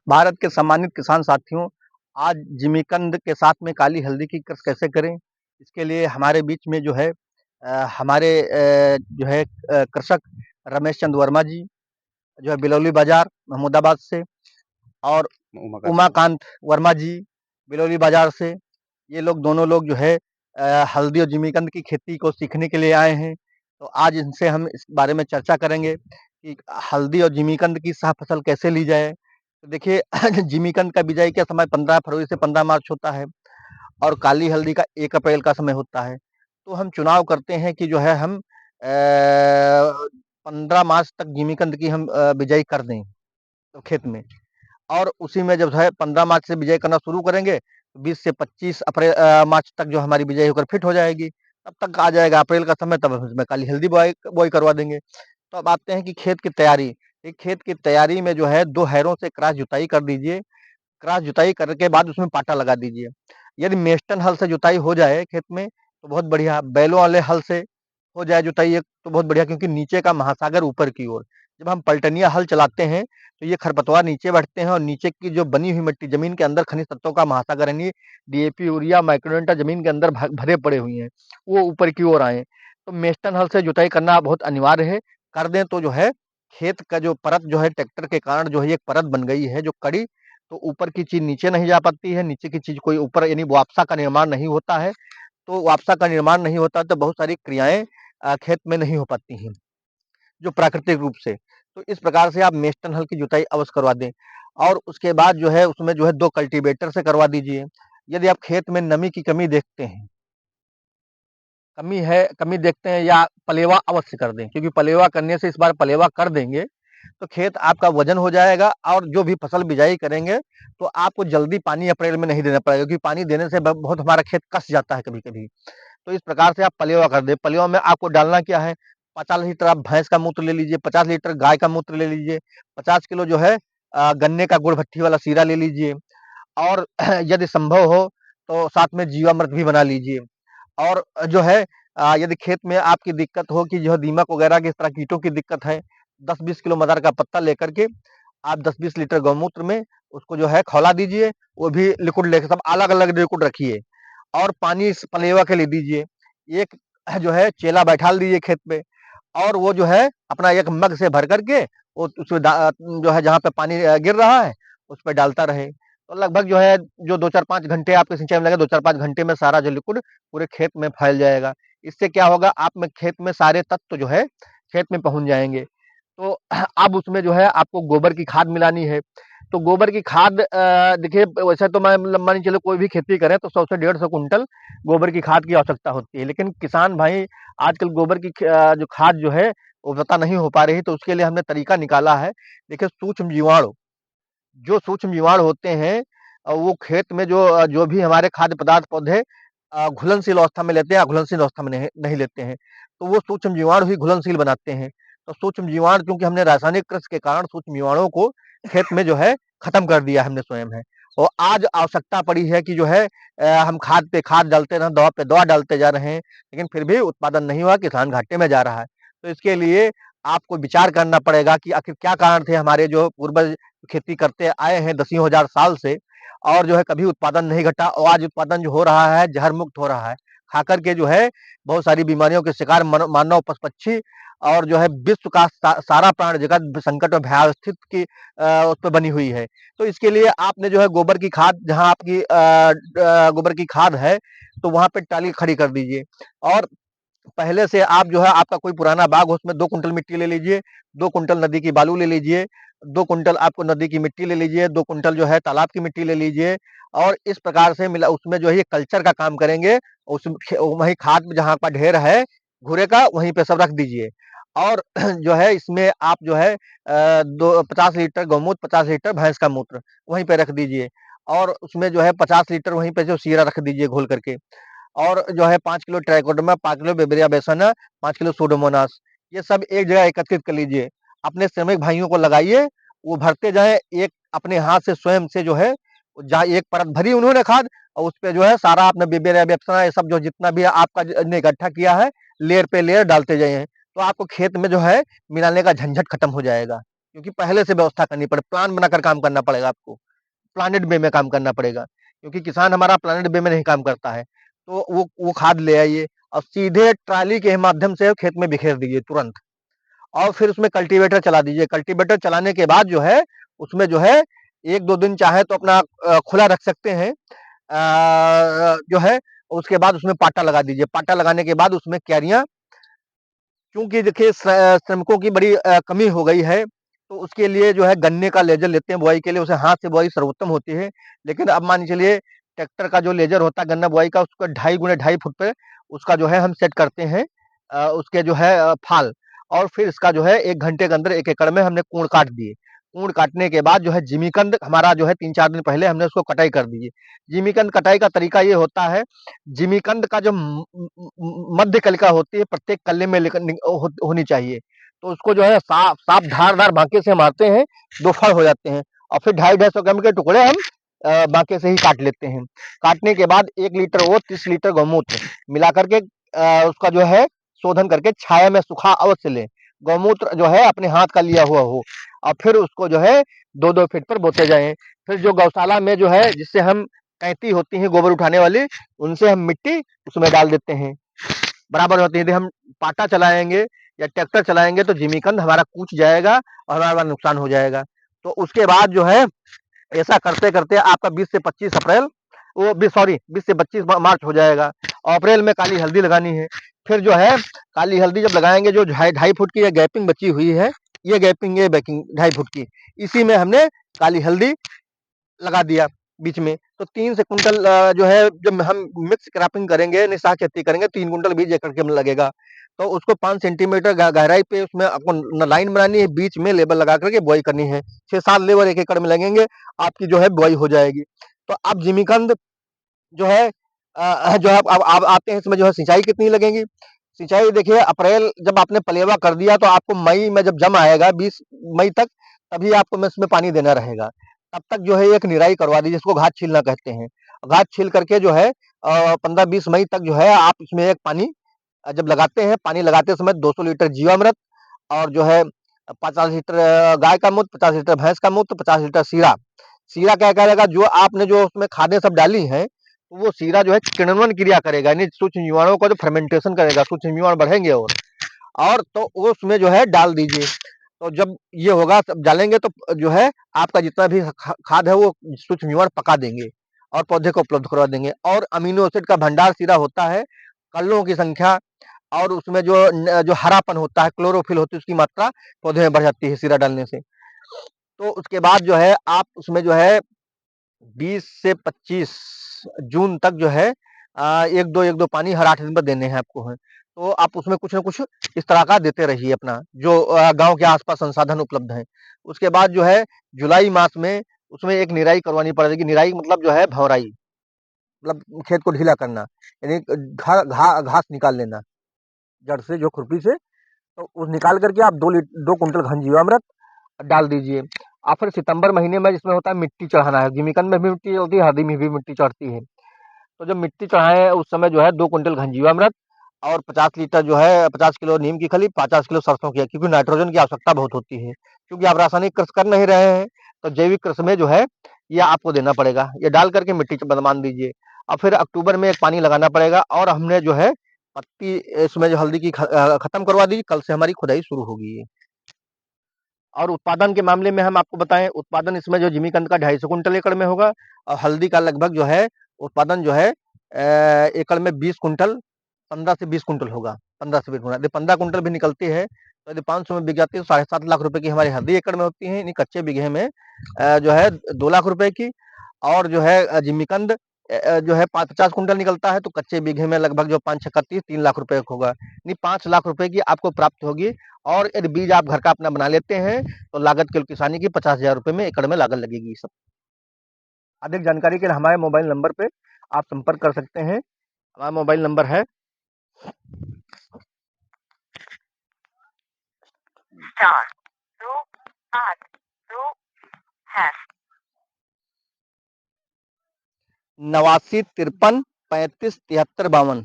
भारत के सम्मानित किसान साथियों, आज जिमीकंद के साथ में काली हल्दी की कृषि कैसे करें, इसके लिए हमारे बीच में जो है हमारे कृषक रमेश चंद वर्मा जी जो है बिलौली बाजार महमूदाबाद से, और उमाकांत वर्मा जी बिलौली बाजार से, ये लोग दोनों लोग जो है हल्दी और जिमीकंद की खेती को सीखने के लिए आए हैं। तो आज इनसे हम इस बारे में चर्चा करेंगे कि हल्दी और जिमीकंद की सह फसल कैसे ली जाए। तो देखिए जिमीकंद का बिजाई का समय 15 फरवरी से 15 मार्च होता है और काली हल्दी का 1 अप्रैल का समय होता है। तो हम चुनाव करते हैं कि जो है हम 15 मार्च तक जिमीकंद की हम बिजाई कर दें तो खेत में, और उसी में जब है 15 मार्च से बिजाई करना शुरू करेंगे, 20 से 25 मार्च तक जो हमारी बिजाई होकर फिट हो जाएगी। तब तक आ जाएगा अप्रैल का समय, तब हम उसमें काली हल्दी बुआई करवा देंगे। तो अब आते हैं कि खेत की तैयारी। एक खेत की तैयारी में जो है 2 हैरों से क्रॉस जुताई कर दीजिए। क्रॉस जुताई करने के बाद उसमें पाटा लगा दीजिए। यदि मेस्टन हल से जुताई हो जाए खेत में तो बहुत बढ़िया, बैलों वाले हल से हो जाए जुताई एक तो बहुत बढ़िया, क्योंकि नीचे का महासागर ऊपर की ओर। जब हम पलटनिया हल चलाते हैं तो ये खरपतवार नीचे बैठते हैं और नीचे की जो बनी हुई मिट्टी, जमीन के अंदर खनिज तत्वों का महासागर यानी डीएपी, यूरिया, माइक्रोन्यूट्रिएंट जमीन के अंदर भरे पड़े हुए हैं, वो ऊपर की ओर आए। तो मेस्टन हल से जुताई करना बहुत अनिवार्य है। कर दें तो जो है खेत का जो परत जो है ट्रैक्टर के कारण जो है एक परत बन गई है जो कड़ी, तो ऊपर की चीज नीचे नहीं जा पाती है, नीचे की चीज कोई ऊपर यानी वापसा का निर्माण नहीं होता है। तो वापसा का निर्माण नहीं होता तो बहुत सारी क्रियाएं खेत में नहीं हो पाती हैं जो प्राकृतिक रूप से। तो इस प्रकार से आप मेस्टन हल की जुताई अवश्य करवा दें, और उसके बाद जो है उसमें जो है 2 कल्टीवेटर से करवा दीजिए। यदि आप खेत में नमी की कमी देखते हैं, कमी देखते हैं, या पलेवा अवश्य कर दें, क्योंकि पलेवा करने से, इस बार पलेवा कर देंगे तो खेत आपका वजन हो जाएगा, और जो भी फसल बिजाई करेंगे तो आपको जल्दी पानी अप्रैल में नहीं देना पड़ेगा, क्योंकि पानी देने से बहुत हमारा खेत कस जाता है कभी-कभी। तो इस प्रकार से आप पलेवा कर दें। पलेवा में आपको डालना क्या है, 50 लीटर आप भैंस का मूत्र ले लीजिए, 50 लीटर गाय का मूत्र ले लीजिए, 50 किलो जो है गन्ने का गुड़ भट्टी वाला सीरा ले लीजिए, और यदि संभव हो तो साथ में जीवामृत भी बना लीजिए। और जो है यदि खेत में आपकी दिक्कत हो कि जो दीमक वगैरह की इस तरह कीटों की दिक्कत है, 10-20 किलो मदार का पत्ता लेकर के आप 10-20 लीटर गौमूत्र में उसको जो है खौला दीजिए। वो भी लिक्विड लेके सब अलग-अलग लिक्विड रखिए, और पानी इस पलेवा के लिए दीजिए। एक जो है चेला बैठा दीजिए खेत पे, और वो जो है अपना एक मग से भर करके वो उसमें जो है जहाँ पे पानी गिर रहा है उस पे डालता रहे। तो लगभग जो है जो 2-4-5 घंटे आपके सिंचाई में लगे, 2-4-5 घंटे में सारा जो लिक्विड पूरे खेत में फैल जाएगा। इससे क्या होगा, आप में खेत में सारे तत्व जो है खेत में पहुँच जाएँगे। तो अब उसमें जो है आपको गोबर की खाद मिलानी है। तो गोबर की खाद देखिए वैसे तो मैं मान के चलो कोई भी खेती करें तो 100 से 150 कुंटल गोबर की खाद की आवश्यकता होती है। लेकिन किसान भाई आजकल गोबर की जो खाद जो है वो पता नहीं हो पा रही, तो उसके लिए हमने तरीका निकाला है। देखिए सूक्ष्म जीवाणु, जो सूक्ष्म जीवाणु होते हैं वो खेत में जो भी हमारे खाद्य पदार्थ पौधे घुलनशील अवस्था में लेते हैं, अघुलनशील अवस्था में नहीं नहीं लेते हैं, तो वो सूक्ष्म जीवाणु ही घुलनशील बनाते हैं। तो सूक्ष्म जीवाणु, क्योंकि हमने रासायनिक कृषि के कारण सूक्ष्म जीवाणुओं को खेत में जो है खत्म कर दिया हमने स्वयं है। और आज आवश्यकता पड़ी है कि जो है हम खाद पे खाद डालते रहे, दवा पे दवा डालते जा रहे हैं, लेकिन फिर भी उत्पादन नहीं हुआ, किसान घाटे में जा रहा है। तो इसके लिए आपको विचार करना पड़ेगा कि आखिर क्या कारण थे, हमारे जो पूर्वज खेती करते आए हैं दसियों हजार साल से, और जो है कभी उत्पादन नहीं घटा, और आज उत्पादन जो हो रहा है जहर मुक्त हो रहा है। खाकर के जो है बहुत सारी बीमारियों के शिकार मानव, पशु पक्षी, और जो है विश्व का सारा प्राण जगत संकट में भयावस्थित की उस पर बनी हुई है। तो इसके लिए आपने जो है गोबर की खाद, जहाँ आपकी गोबर की खाद है तो वहां पे टाली खड़ी कर दीजिए। और पहले से आप जो है आपका कोई पुराना बाग हो उसमें 2 कुंटल मिट्टी ले लीजिए, 2 कुंटल नदी की बालू ले लीजिए, 2 कुंटल आपको नदी की मिट्टी ले लीजिए, 2 कुंटल जो है तालाब की मिट्टी ले लीजिए, और इस प्रकार से मिला उसमें जो है ये कल्चर का काम करेंगे। उस वहीं खाद में जहाँ का ढेर है घूरे का वहीं पे सब रख दीजिए। और जो है इसमें आप जो है दो 50 लीटर गौमूत्र, 50 लीटर भैंस का मूत्र वहीं पे रख दीजिए, और उसमें जो है 50 लीटर वहीं पे जो सीरा रख दीजिए घोल करके, और जो है 5 किलो ट्राइकोडर्मा, 5 किलो बेबेरिया बेसन, 5 किलो सूडोमोनास, ये सब एक जगह एकत्रित कर लीजिए। अपने श्रमिक भाइयों को लगाइए, वो भरते जाएँ, एक अपने हाथ से स्वयं से जो है जहाँ एक परत भरी उन्होंने खाद, और उसपे जो है सारा आपने बेबेरिया बेपसना ये सब जो जितना भी आपका ने इकट्ठा किया है, लेयर पे लेयर डालते जाइए। तो आपको खेत में जो है मिलाने का झंझट खत्म हो जाएगा। क्योंकि पहले से व्यवस्था करनी पड़े, प्लान बनाकर काम करना पड़ेगा आपको, प्लानेड वे में काम करना पड़ेगा, क्योंकि किसान हमारा प्लानेड वे में नहीं काम करता है। तो वो खाद ले आइए और सीधे ट्राली के माध्यम से खेत में बिखेर दीजिए तुरंत, और फिर उसमें कल्टीवेटर चला दीजिए। कल्टीवेटर चलाने के बाद जो है, उसमें जो है 1-2 दिन चाहे तो अपना खुला रख सकते हैं, जो है उसके बाद उसमें पाटा लगा दीजिए। पाटा लगाने के बाद उसमें क्यारियाँ, क्योंकि देखिए श्रमिकों की बड़ी कमी हो गई है, तो उसके लिए जो है गन्ने का लेजर लेते हैं बुआई के लिए, उसे हाथ से बुआई सर्वोत्तम होती है। लेकिन अब मान के चलिए ट्रैक्टर का जो लेजर होता है गन्ना बुआई का, उसका 2.5 गुणे 2.5 फुट पे उसका जो है हम सेट करते हैं उसके जो है फाल, और फिर इसका जो है 1 घंटे के अंदर 1 एकड़ में हमने कूड़ काट दिए। कूड़ काटने के बाद जो है जिमीकंद हमारा जो है 3-4 दिन पहले हमने उसको कटाई कर दी है। जिमीकंद कटाई का तरीका ये होता है, जिमीकंद का जो मध्य कलिका होती है प्रत्येक कल्ले में होनी चाहिए, तो उसको जो है साफ साफ धारदार बांके से मारते हैं, 2 फर हो जाते हैं, और फिर 250-250 ग्राम के टुकड़े हम बांके से ही काट लेते हैं। काटने के बाद 1 लीटर वो 30 लीटर गौमूत्र मिला करके उसका जो है शोधन करके छाया में सुखा अवश्य लें। गौमूत्र जो है अपने हाथ का लिया हुआ हो, और फिर उसको जो है 2-2 फीट पर बोते जाएं। फिर जो गौशाला में जो है जिससे हम कैंती होती है गोबर उठाने वाली, उनसे हम मिट्टी उसमें डाल देते हैं, बराबर होती है। यदि हम पाटा चलाएंगे या ट्रैक्टर चलाएंगे तो जिमीकंद हमारा कूच जाएगा और हमारा नुकसान हो जाएगा। तो उसके बाद जो है ऐसा करते करते आपका 20 से 25 अप्रैल, वो 20 से 25 मार्च हो जाएगा। अप्रैल में काली हल्दी लगानी है। फिर जो है काली हल्दी जब लगाएंगे, जो 2.5 फुट की ये गैपिंग बची हुई है, ये गैपिंग ये बैकिंग 2.5 फुट की, इसी में हमने काली हल्दी लगा दिया बीच में। तो 3 से कुंटल जो है जब हम मिक्स क्रॉपिंग करेंगे, निशान खेती करेंगे, 3 कुंटल बीज एकड़ के में लगेगा। तो उसको 5 सेंटीमीटर गहराई पे उसमें आपको लाइन बनानी है, बीच में लेबर लगा करके बुआई करनी है। 6-7 लेबर 1 एकड़ में लगेंगे, आपकी जो है बुआई हो जाएगी। तो अब जिमीकंद जो है जो है अब आते हैं इसमें जो है सिंचाई कितनी लगेगी। सिंचाई देखिए, अप्रैल जब आपने पलेवा कर दिया तो आपको मई में जब जम आएगा 20 मई तक, तभी आपको में इसमें पानी देना रहेगा। तब तक जो है एक निराई करवा दीजिए, जिसको घास छीलना कहते हैं। घास छील करके जो है 15-20 मई तक जो है आप इसमें एक पानी जब लगाते हैं, पानी लगाते समय 200 लीटर जीवामृत, और जो है 50 लीटर गाय का मूत्र, 50 लीटर भैंस का मूत्र, 50 लीटर सीरा। सीरा क्या करेगा, जो आपने जो उसमें खादें सब डाली हैं, तो वो सीरा जो है किण्वन क्रिया करेगा, यानी सूक्ष्म जीवाणुओं का जो फर्मेंटेशन करेगा, सूक्ष्म जीवाणु बढ़ेंगे, और तो वो उसमें जो है डाल दीजिए। तो जब ये होगा तब डालेंगे तो जो है आपका जितना भी खाद है वो सूक्ष्म जीवाणु पका देंगे और पौधे को उपलब्ध करवा देंगे। और अमीनो एसिड का भंडार सीरा होता है, कल्लों की संख्या और उसमें जो हरापन होता है, क्लोरोफिल होती है, उसकी मात्रा पौधे में बढ़ जाती है सीरा डालने से। तो उसके बाद जो है आप उसमें जो है 20 से 25 जून तक जो है 1-2 पानी हर 8 दिन पर देने हैं आपको हैं। तो आप उसमें कुछ ना कुछ इस तरह का देते रहिए अपना, जो गाँव के आस-पास संसाधन उपलब्ध हैं। उसके बाद जो है जुलाई मास में उसमें एक निराई करवानी पड़ेगी। निराई मतलब जो है भौराई, मतलब खेत को ढीला करना, यानी घास निकाल लेना जड़ से, जो खुरपी से। तो उस निकाल करके आप 2 कुंटल घन जीवामृत डाल दीजिए। और फिर सितंबर महीने में जिसमें होता है मिट्टी चढ़ाना है, जिमीकंद में भी मिट्टी होती है, हल्दी में भी मिट्टी चढ़ती है। तो जब मिट्टी चढ़ाएं उस समय जो है 2 कुंटल घन जीवामृत और 50 लीटर जो है 50 किलो नीम की खली, 50 किलो सरसों की, क्योंकि नाइट्रोजन की आवश्यकता बहुत होती है, क्योंकि आप रासायनिक कृषि कर नहीं रहे हैं, तो जैविक कृषि में जो है ये आपको देना पड़ेगा। ये डाल करके मिट्टी बांध दीजिए, और फिर अक्टूबर में एक पानी लगाना पड़ेगा। और हमने जो है पत्ती इसमें जो हल्दी की खत्म करवा दी, कल से हमारी खुदाई शुरू होगी। और उत्पादन के मामले में हम आपको बताएं, उत्पादन इसमें जो जिमीकंद का 250 कुंटल एकड़ में होगा, और हल्दी का लगभग जो है उत्पादन जो है एकड़ में 20 कुंटल, 15 से 20 कुंटल होगा। 15 से 20 कुंटल, यदि 15 कुंटल भी निकलती है तो यदि 500 में बिक जाती है तो 7.5 लाख रुपए की हमारी हल्दी एकड़ में होती है, यानी कच्चे बीघे में जो है 2 लाख रुपए की। और जो है जिमीकंद जो है 50 कुंटल निकलता है, तो कच्चे बीघे में लगभग जो 5 छक्का 30, 3 लाख रुपए का होगा, यानी 5 लाख रुपए की आपको प्राप्त होगी। और यदि बीज आप घर का अपना बना लेते हैं तो लागत केवल किसानी की 50,000 रुपए में एकड़ में लागत लगेगी। सब अधिक जानकारी के लिए हमारे मोबाइल नंबर पे आप संपर्क कर सकते हैं। हमारा मोबाइल नंबर है 89 53 35 73 52।